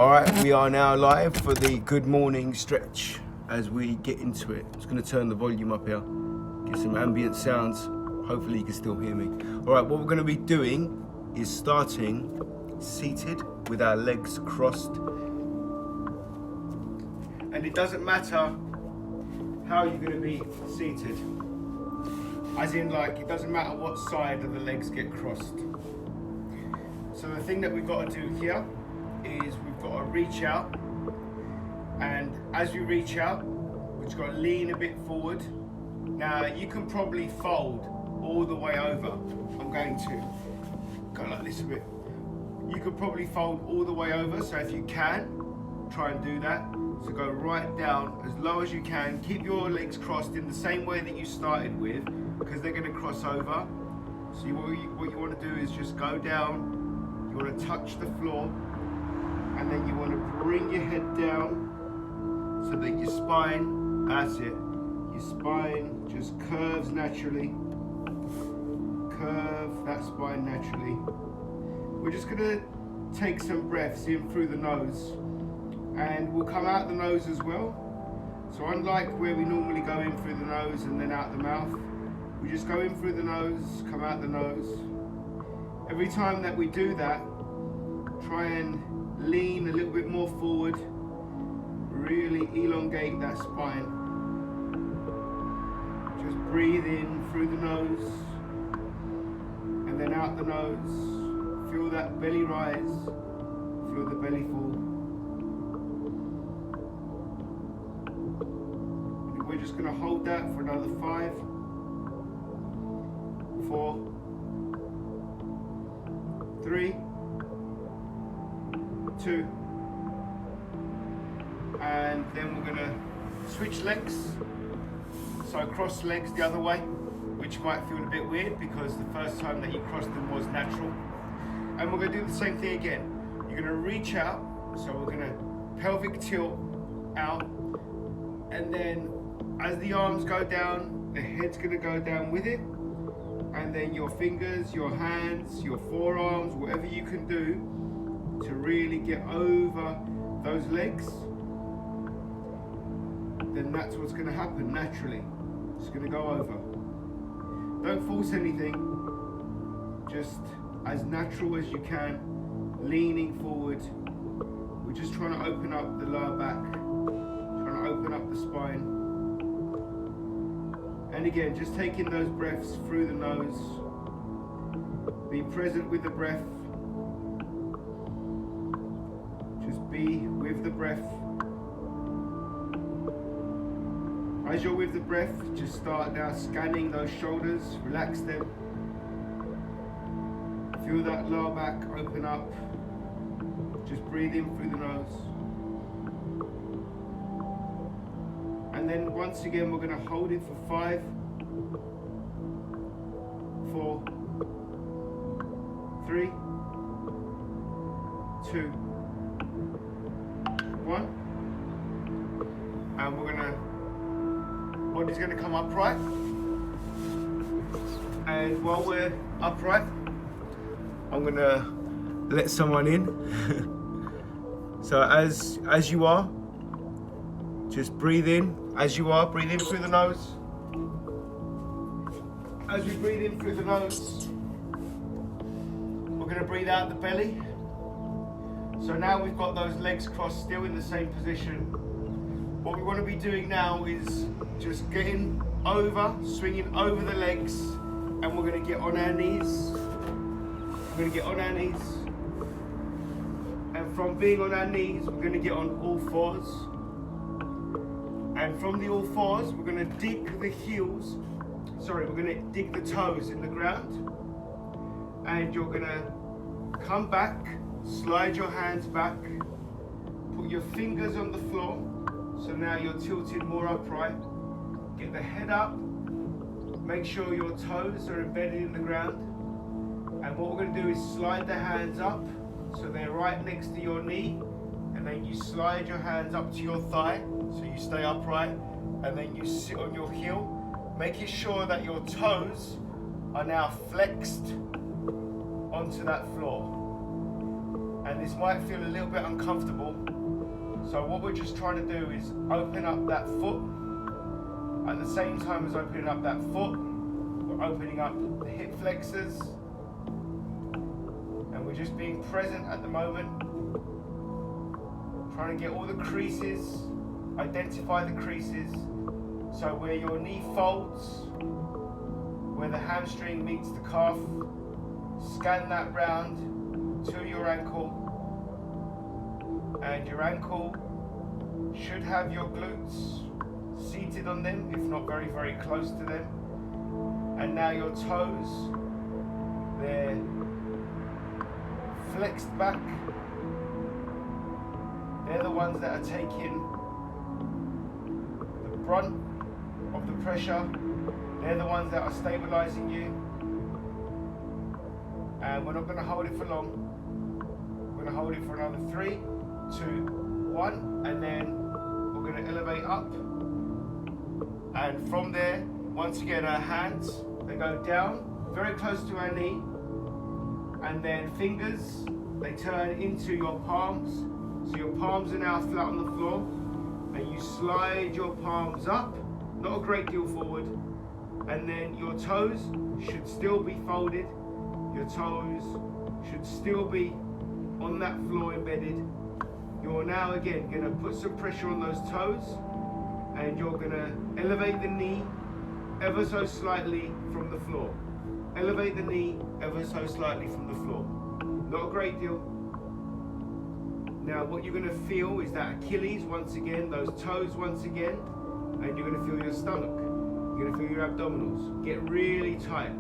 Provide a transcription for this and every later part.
Alright, we are now live for the good morning stretch as we get into it. I'm just going to turn the volume up here, get some ambient sounds. Hopefully you can still hear me. Alright, what we're going to be doing is starting seated with our legs crossed. And it doesn't matter how you're going to be seated. As in, like, it doesn't matter what side of the legs get crossed. So the thing that we've got to do here is we've got to reach out, and as we reach out, we've just got to lean a bit forward. Now you can probably fold all the way over. I'm going to go like this a bit. You could probably fold all the way over, so if you can, try and do that. So go right down as low as you can. Keep your legs crossed in the same way that you started with, because they're going to cross over. So what you want to do is just go down. You want to touch the floor, and then you want to bring your head down so that your spine, that's it, your spine just curves naturally. Curve that spine naturally. We're just going to take some breaths in through the nose, and we'll come out the nose as well. So unlike where we normally go in through the nose and then out the mouth, we just go in through the nose, come out the nose. Every time that we do that, try and lean a little bit more forward, really elongate that spine. Just breathe in through the nose and then out the nose. Feel that belly rise, feel the belly fall. And we're just going to hold that for another 5, 4, 3, 2, and then we're going to switch legs. So cross legs the other way, which might feel a bit weird because the first time that you crossed them was natural. And we're going to do the same thing again. You're going to reach out, so we're going to pelvic tilt out, and then as the arms go down, the head's going to go down with it, and then your fingers, your hands, your forearms, whatever you can do to really get over those legs, then that's what's going to happen naturally. It's going to go over. Don't force anything, just as natural as you can, leaning forward. We're just trying to open up the lower back, trying to open up the spine. And again, just taking those breaths through the nose. Be present with the breath. Just be with the breath. As you're with the breath, just start now scanning those shoulders, relax them. Feel that lower back open up. Just breathe in through the nose. And then once again, we're going to hold it for 5, 4, 3, 2, 1. And we're going to, body's going to come upright. And while we're upright, I'm going to let someone in. So as you are, just breathe in. As you are, breathe in through the nose. As we breathe in through the nose, we're going to breathe out the belly. So now we've got those legs crossed, still in the same position. What we want to be doing now is just getting over, swinging over the legs, and we're going to get on our knees. We're going to get on our knees. And from being on our knees, we're going to get on all fours. And from the all fours, we're going to dig the heels, we're going to dig the toes in the ground. And you're going to come back, slide your hands back, put your fingers on the floor. So now you're tilted more upright. Get the head up, make sure your toes are embedded in the ground. And what we're going to do is slide the hands up, so they're right next to your knee. And then you slide your hands up to your thigh, so you stay upright, and then you sit on your heel, making sure that your toes are now flexed onto that floor. And this might feel a little bit uncomfortable. So what we're just trying to do is open up that foot. At the same time as opening up that foot, we're opening up the hip flexors. And we're just being present at the moment. Trying to get all the creases, identify the creases. So where your knee folds, where the hamstring meets the calf, scan that round to your ankle. And your ankle should have your glutes seated on them, if not very, very close to them. And now your toes, they're flexed back. They're the ones that are taking the brunt of the pressure. They're the ones that are stabilizing you. And we're not going to hold it for long. We're going to hold it for another 3, 2, 1, and then we're going to elevate up. And from there, once again, our hands, they go down, very close to our knee. And then fingers, they turn into your palms. So your palms are now flat on the floor. And you slide your palms up, not a great deal forward. And then your toes should still be folded. Your toes should still be on that floor embedded. You're now again going to put some pressure on those toes, and you're going to elevate the knee ever so slightly from the floor. Elevate the knee ever so slightly from the floor. Not a great deal. Now what you're going to feel is that Achilles once again, those toes once again, and you're going to feel your stomach. You're going to feel your abdominals get really tight.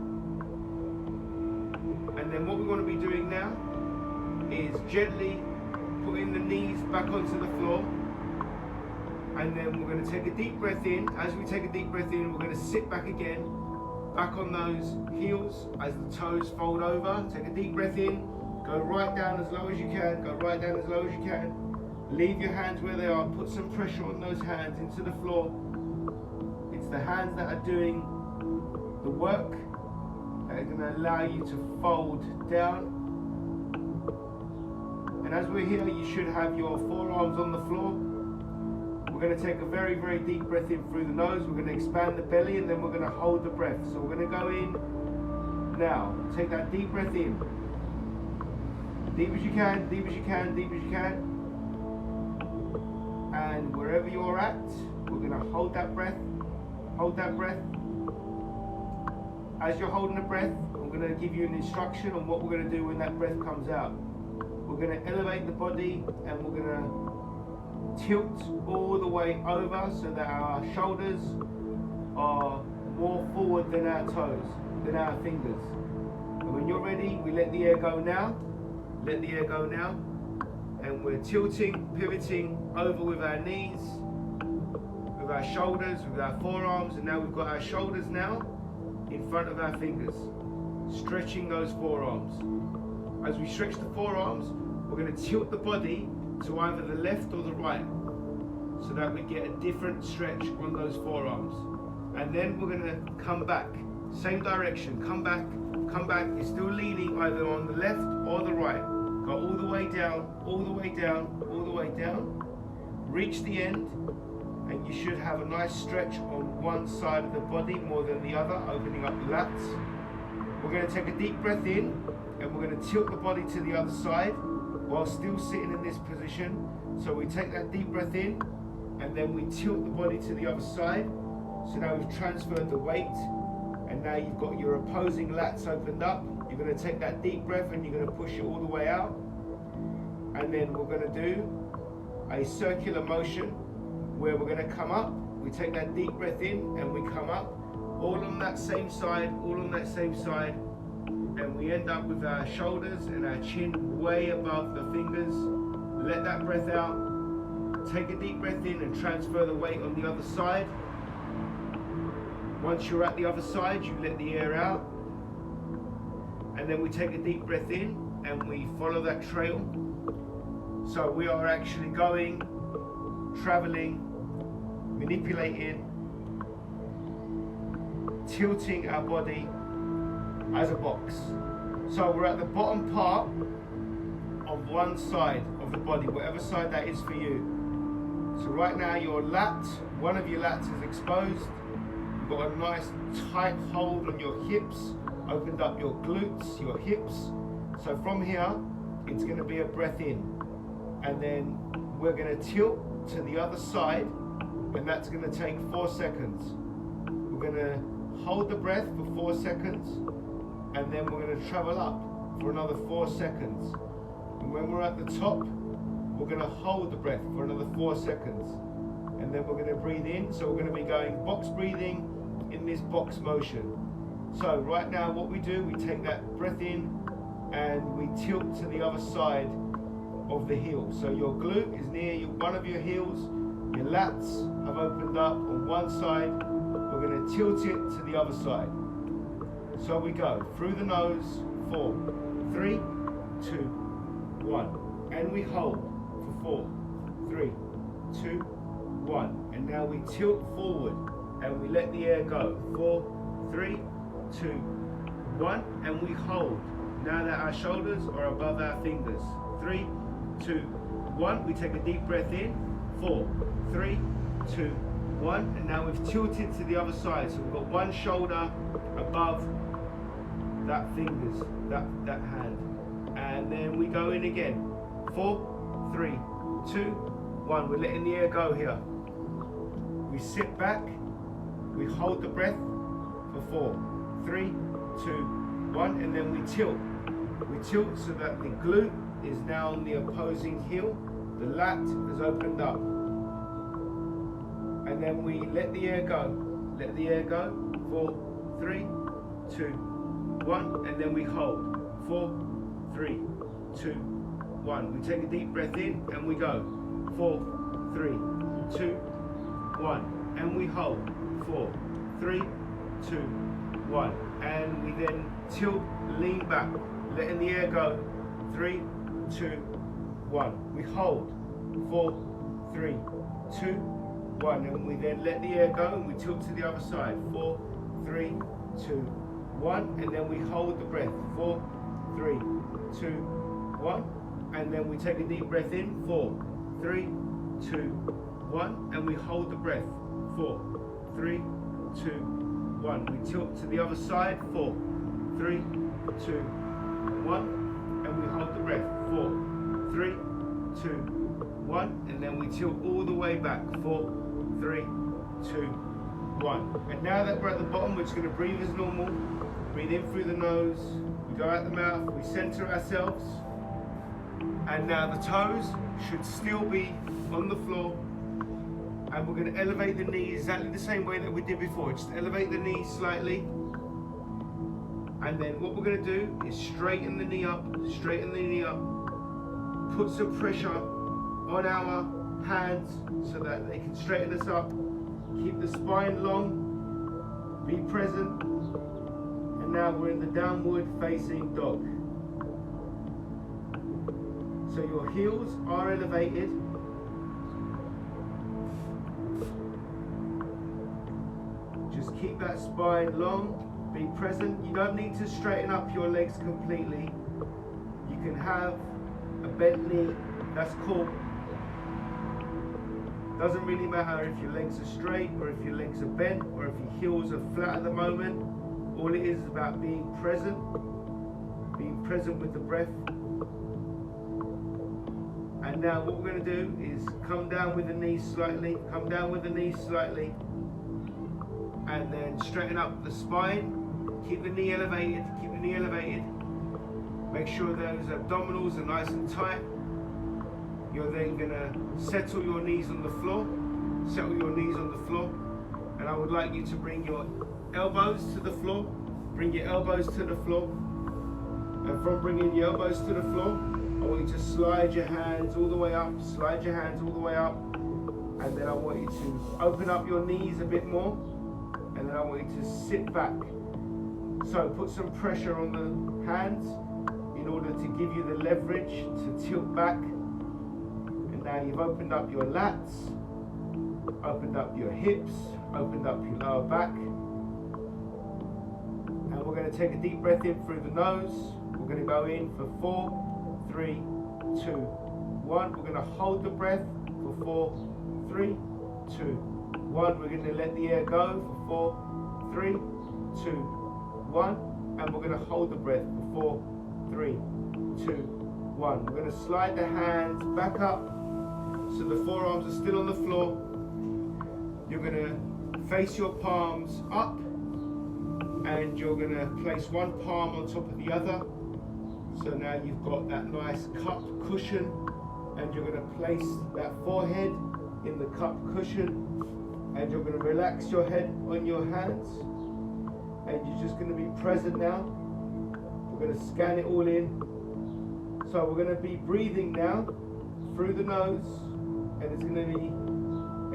And then what we're going to be doing now is gently putting the knees back onto the floor. And then we're going to take a deep breath in. As we take a deep breath in, we're going to sit back again, back on those heels as the toes fold over. Take a deep breath in, go right down as low as you can, go right down as low as you can. Leave your hands where they are, put some pressure on those hands into the floor. It's the hands that are doing the work that are going to allow you to fold down. And as we're here, you should have your forearms on the floor. We're going to take a very, very deep breath in through the nose. We're going to expand the belly, and then we're going to hold the breath. So we're going to go in now. Take that deep breath in. Deep as you can, deep as you can, deep as you can. And wherever you're at, we're going to hold that breath. Hold that breath. As you're holding the breath, I'm going to give you an instruction on what we're going to do when that breath comes out. We're going to elevate the body, and we're going to tilt all the way over so that our shoulders are more forward than our toes, than our fingers. And when you're ready, we let the air go now. Let the air go now. And we're tilting, pivoting over with our knees, with our shoulders, with our forearms. And now we've got our shoulders now in front of our fingers, stretching those forearms. As we stretch the forearms, we're going to tilt the body to either the left or the right, so that we get a different stretch on those forearms. And then we're going to come back, same direction, come back. You're still leaning either on the left or the right. Go all the way down, all the way down, all the way down. Reach the end, and you should have a nice stretch on one side of the body more than the other, opening up the lats. We're going to take a deep breath in, and we're going to tilt the body to the other side while still sitting in this position. So we take that deep breath in, and then we tilt the body to the other side. So now we've transferred the weight, and now you've got your opposing lats opened up. You're going to take that deep breath, and you're going to push it all the way out. And then we're going to do a circular motion where we're going to come up. We take that deep breath in, and we come up, all on that same side, all on that same side. And we end up with our shoulders and our chin way above the fingers. Let that breath out. Take a deep breath in and transfer the weight on the other side. Once you're at the other side, you let the air out. And then we take a deep breath in and we follow that trail. So we are actually going, traveling, manipulating, tilting our body as a box. So we're at the bottom part on one side of the body, whatever side that is for you. So right now your lats, one of your lats is exposed. You've got a nice tight hold on your hips, opened up your glutes, your hips. So from here, it's going to be a breath in. And then we're going to tilt to the other side, and that's going to take 4 seconds. We're going to hold the breath for 4 seconds, and then we're going to travel up for another 4 seconds. And when we're at the top, we're going to hold the breath for another 4 seconds. And then we're going to breathe in. So we're going to be going box breathing in this box motion. So right now what we do, we take that breath in and we tilt to the other side of the heel. So your glute is near one of your heels. Your lats have opened up on one side. We're going to tilt it to the other side. So we go through the nose, 4, 3, 2, 1. And we hold for 4, 3, 2, 1. And now we tilt forward and we let the air go. 4, 3, 2, 1. And we hold. Now that our shoulders are above our fingers. 3, 2, 1. We take a deep breath in. 4, 3, 2, 1. And now we've tilted to the other side. So we've got one shoulder above that fingers, that hand. And then we go in again. 4, 3, 2, 1. We're letting the air go here. We sit back. We hold the breath for 4, 3, 2, 1. And then we tilt. We tilt so that the glute is now on the opposing heel. The lat has opened up. And then we let the air go. Let the air go. 4, 3, 2, 1. And then we hold. 4, 3, 2, 1. We take a deep breath in and we go. 4, 3, 2, 1. And we hold. 4, 3, 2, 1. And we then tilt, lean back, letting the air go. 3, 2, 1. We hold. 4, 3, 2, 1. And we then let the air go and we tilt to the other side. 4, 3, 2, 1. And then we hold the breath. 4, 3, 2, 1. And then we take a deep breath in. 4, 3, 2, 1. And we hold the breath. 4, 3, 2, 1. We tilt to the other side. 4, 3, 2, 1. And we hold the breath. 4, 3, 2, 1. And then we tilt all the way back. 4, 3, 2, 1. And now that we're at the bottom, we're just going to breathe as normal. Breathe in through the nose. We go out the mouth. We center ourselves. And now the toes should still be on the floor. And we're going to elevate the knees exactly the same way that we did before. Just elevate the knees slightly. And then what we're going to do is straighten the knee up. Straighten the knee up. Put some pressure on our hands so that they can straighten us up. Keep the spine long. Be present. And now we're in the downward facing dog. So your heels are elevated. Just keep that spine long. Be present. You don't need to straighten up your legs completely. You can have a bent knee. That's cool. Doesn't really matter if your legs are straight or if your legs are bent or if your heels are flat at the moment. All it is about being present with the breath. And now what we're going to do is come down with the knees slightly, come down with the knees slightly, and then straighten up the spine. Keep the knee elevated, keep the knee elevated. Make sure those abdominals are nice and tight. You're then going to settle your knees on the floor, settle your knees on the floor. And I would like you to bring your elbows to the floor, bring your elbows to the floor. And from bringing your elbows to the floor, I want you to slide your hands all the way up, slide your hands all the way up. And then I want you to open up your knees a bit more. And then I want you to sit back. So put some pressure on the hands in order to give you the leverage to tilt back. And now you've opened up your lats, opened up your hips, opened up your lower back. And we're going to take a deep breath in through the nose. We're going to go in for 4, 3, 2, 1. We're going to hold the breath for 4, 3, 2, 1. We're going to let the air go for 4, 3, 2, 1. And we're going to hold the breath for 4, 3, 2, 1. We're going to slide the hands back up so the forearms are still on the floor. You're going to face your palms up, and you're going to place one palm on top of the other. So now you've got that nice cup cushion, and you're going to place that forehead in the cup cushion, and you're going to relax your head on your hands, and you're just going to be present now. We're going to scan it all in. So we're going to be breathing now through the nose, and it's going to be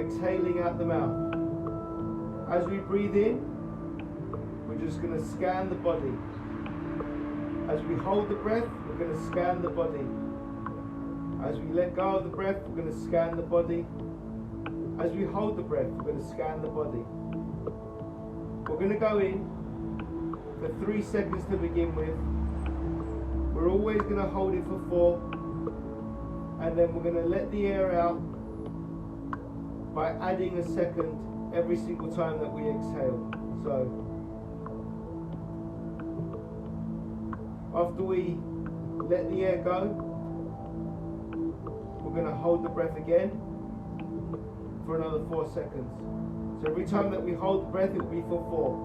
exhaling out the mouth. As we breathe in, we're just going to scan the body. As we hold the breath, we're going to scan the body. As we let go of the breath, we're going to scan the body. As we hold the breath, we're going to scan the body. We're going to go in for 3 seconds to begin with. We're always going to hold it for 4. And then we're going to let the air out by adding a second every single time that we exhale. So after we let the air go, we're going to hold the breath again for another 4 seconds. So every time that we hold the breath, it will be for 4.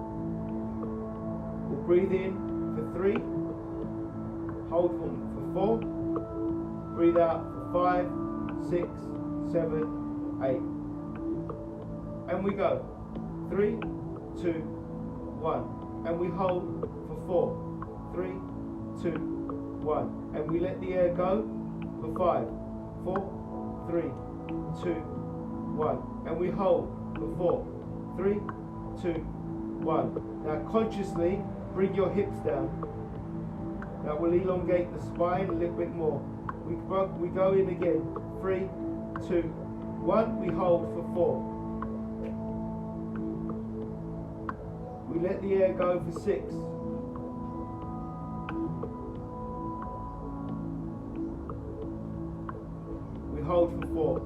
We'll breathe in for 3, hold for 4, breathe out for 5, 6, 7, 8. And we go. 3, 2, 1. And we hold for 4, 3, 2, 1. And we let the air go for 5, 4, 3, 2, 1. And we hold for 4, 3, 2, 1. Now consciously bring your hips down. That will elongate the spine a little bit more. We go in again. 3, 2, 1. We hold for 4. We let the air go for 6. We hold for 4.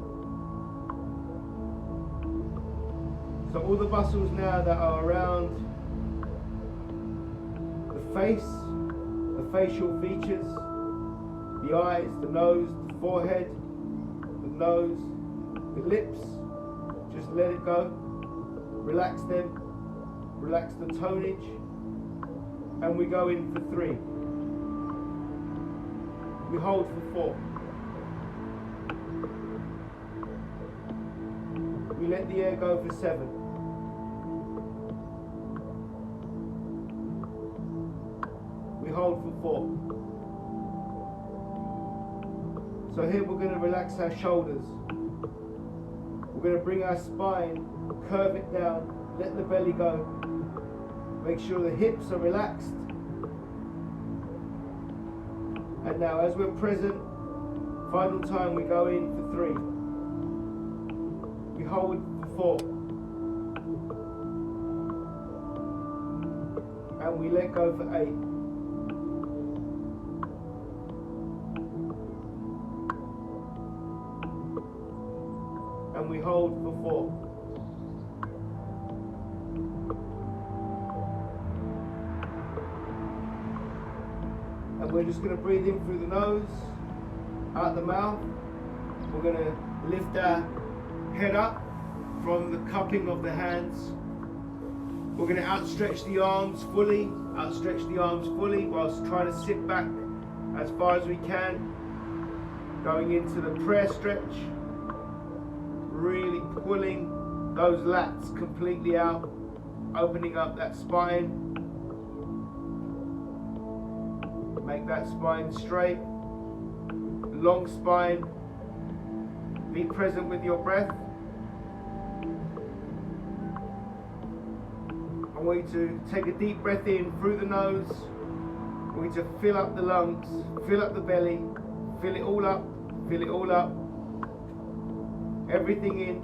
So all the muscles now that are around the face, the facial features, the eyes, the nose, the forehead, the nose, the lips, just let it go. Relax them. Relax the tonnage. And we go in for 3. We hold for 4. We let the air go for 7. We hold for 4. So here we're going to relax our shoulders. We're going to bring our spine, curve it down, let the belly go. Make sure the hips are relaxed. And now as we're present, final time we go in for 3. We hold for 4. And we let go for 8. And we hold for 4. And we're just going to breathe in through the nose, out the mouth. We're going to lift our head up from the cupping of the hands. We're going to outstretch the arms fully whilst trying to sit back as far as we can. Going into the prayer stretch, really pulling those lats completely out, opening up that spine. Make that spine straight, long spine. Be present with your breath. I want you to take a deep breath in through the nose. I want you to fill up the lungs, fill up the belly, fill it all up, fill it all up. Everything in.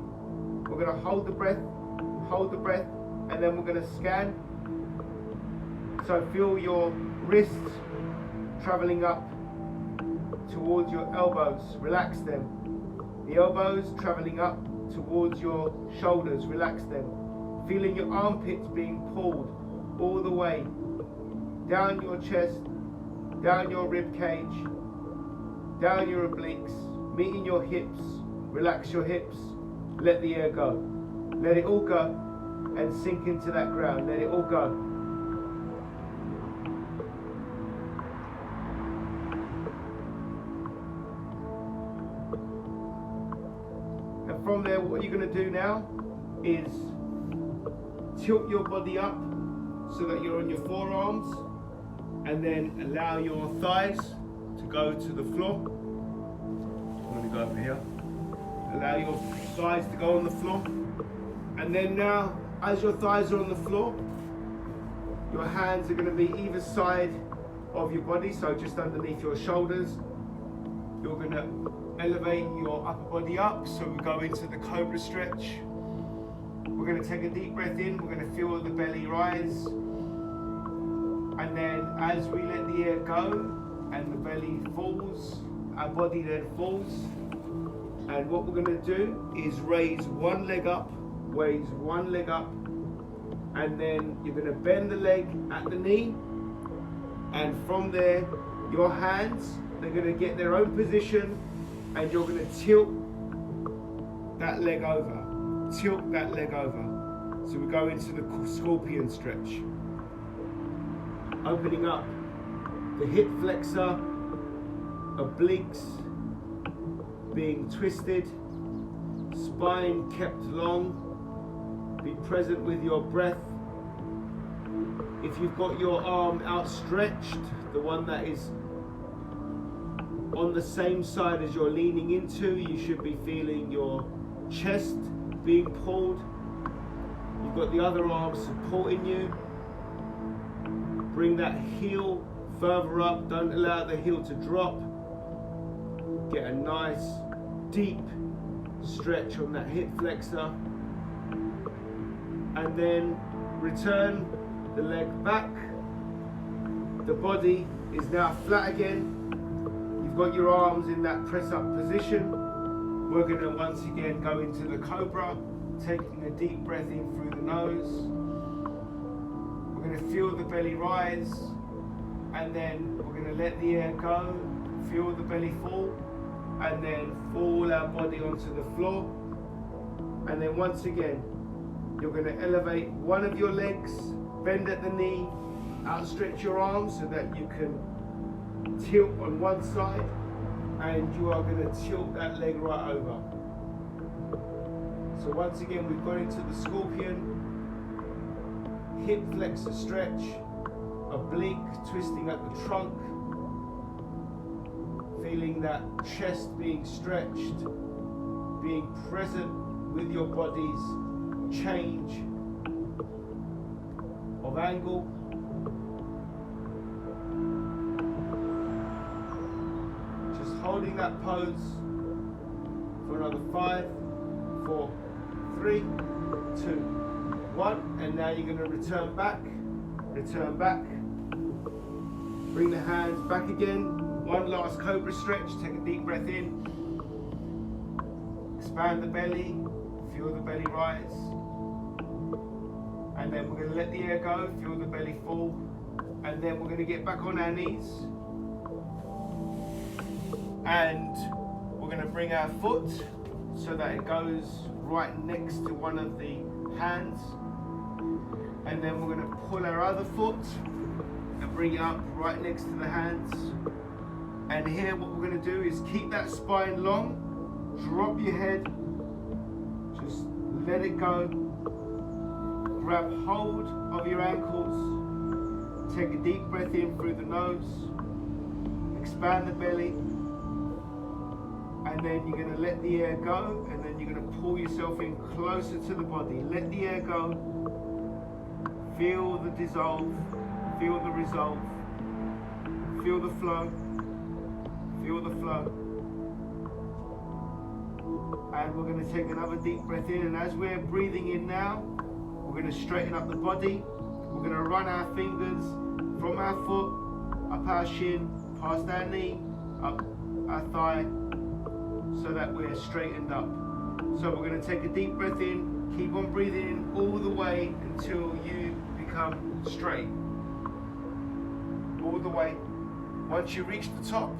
We're going to hold the breath, and then we're going to scan. So feel your wrists traveling up towards your elbows, relax them. The elbows traveling up towards your shoulders, relax them. Feeling your armpits being pulled all the way down your chest, down your rib cage, down your obliques, meeting your hips. Relax your hips, let the air go. Let it all go and sink into that ground. Let it all go. And from there, what you're going to do now is tilt your body up so that you're on your forearms, and then allow your thighs to go to the floor. I'm going to go over here. Allow your thighs to go on the floor. And then now, as your thighs are on the floor, your hands are going to be either side of your body, so just underneath your shoulders. You're going to elevate your upper body up, so we go into the cobra stretch. We're going to take a deep breath in, we're going to feel the belly rise. And then as we let the air go and the belly falls, our body then falls. And what we're going to do is raise one leg up, and then you're going to bend the leg at the knee, and from there your hands, they're going to get their own position, and you're going to tilt that leg over, so we go into the scorpion stretch, opening up the hip flexor, obliques being twisted, spine kept long. Be present with your breath. If you've got your arm outstretched, the one that is on the same side as you're leaning into, you should be feeling your chest being pulled. You've got the other arm supporting you. Bring that heel further up, don't allow the heel to drop. Get a nice deep stretch on that hip flexor. And then return the leg back. The body is now flat again. You've got your arms in that press up position. We're going to once again go into the cobra, taking a deep breath in through the nose. We're going to feel the belly rise, and then we're going to let the air go, feel the belly fall, and then fall our body onto the floor. And then once again, you're going to elevate one of your legs, bend at the knee, outstretch your arms so that you can tilt on one side, and you are going to tilt that leg right over. So once again, we've got into the scorpion, hip flexor stretch, oblique twisting at the trunk, feeling that chest being stretched, being present with your body's change of angle. Just holding that pose for another 5, 4, 3, 2, 1, and now you're going to return back, bring the hands back again. One last cobra stretch, take a deep breath in, expand the belly, feel the belly rise, and then we're going to let the air go, feel the belly fall, and then we're going to get back on our knees, and we're going to bring our foot so that it goes right next to one of the hands, and then we're going to pull our other foot and bring it up right next to the hands. And here what we're going to do is keep that spine long, drop your head, just let it go, grab hold of your ankles, take a deep breath in through the nose, expand the belly, and then you're going to let the air go, and then you're going to pull yourself in closer to the body. Let the air go, feel the dissolve, feel the resolve, feel the flow. Feel the flow. And we're going to take another deep breath in, and as we're breathing in now, we're going to straighten up the body. We're going to run our fingers from our foot, up our shin, past our knee, up our thigh so that we're straightened up. So we're going to take a deep breath in, keep on breathing in all the way until you become straight. All the way. Once you reach the top,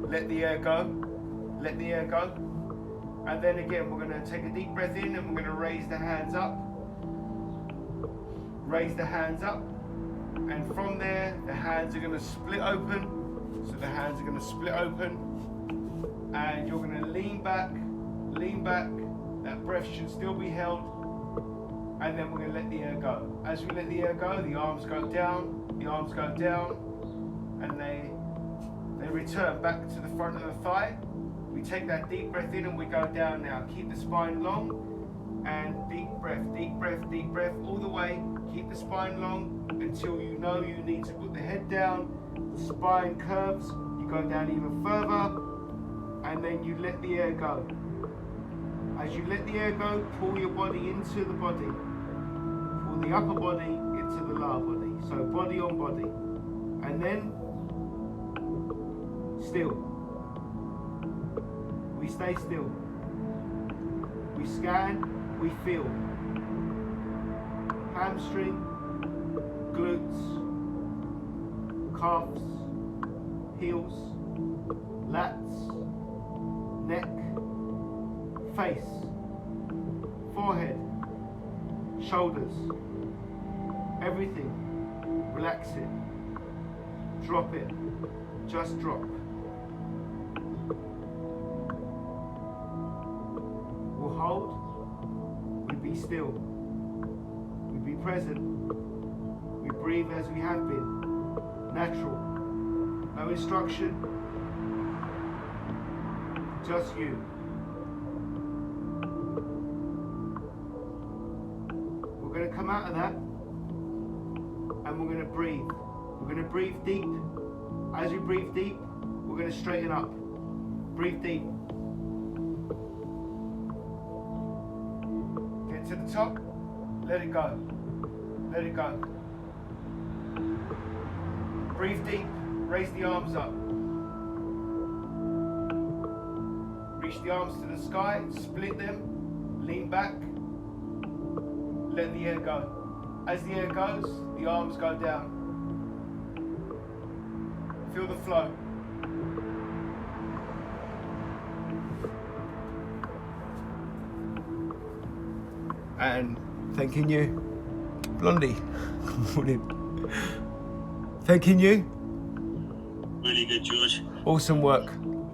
let the air go. Let the air go. And then again, we're going to take a deep breath in and we're going to raise the hands up. Raise the hands up. And from there, the hands are going to split open. So the hands are going to split open. And you're going to lean back. Lean back. That breath should still be held. And then we're going to let the air go. As we let the air go, the arms go down. The arms go down. And they return back to the front of the thigh. We take that deep breath in and we go down now. Keep the spine long and deep breath, all the way. Keep the spine long until you know you need to put the head down. The spine curves, you go down even further, and then you let the air go. As you let the air go, pull your body into the body. Pull the upper body into the lower body. So body on body. And then still. We stay still. We scan, we feel. Hamstring, glutes, calves, heels, lats, neck, face, forehead, shoulders, everything. Relax it. Drop it. Just drop. We'll hold. We be still. We be present. We breathe as we have been. Natural. No instruction. Just you. We're going to come out of that and we're going to breathe. We're going to breathe deep. As we breathe deep, we're going to straighten up. Breathe deep. Get to the top. Let it go. Let it go. Breathe deep. Raise the arms up. Reach the arms to the sky. Split them. Lean back. Let the air go. As the air goes, the arms go down. Feel the flow. And thanking you, Blondie. Good morning. Thanking you. Really good, George. Awesome work.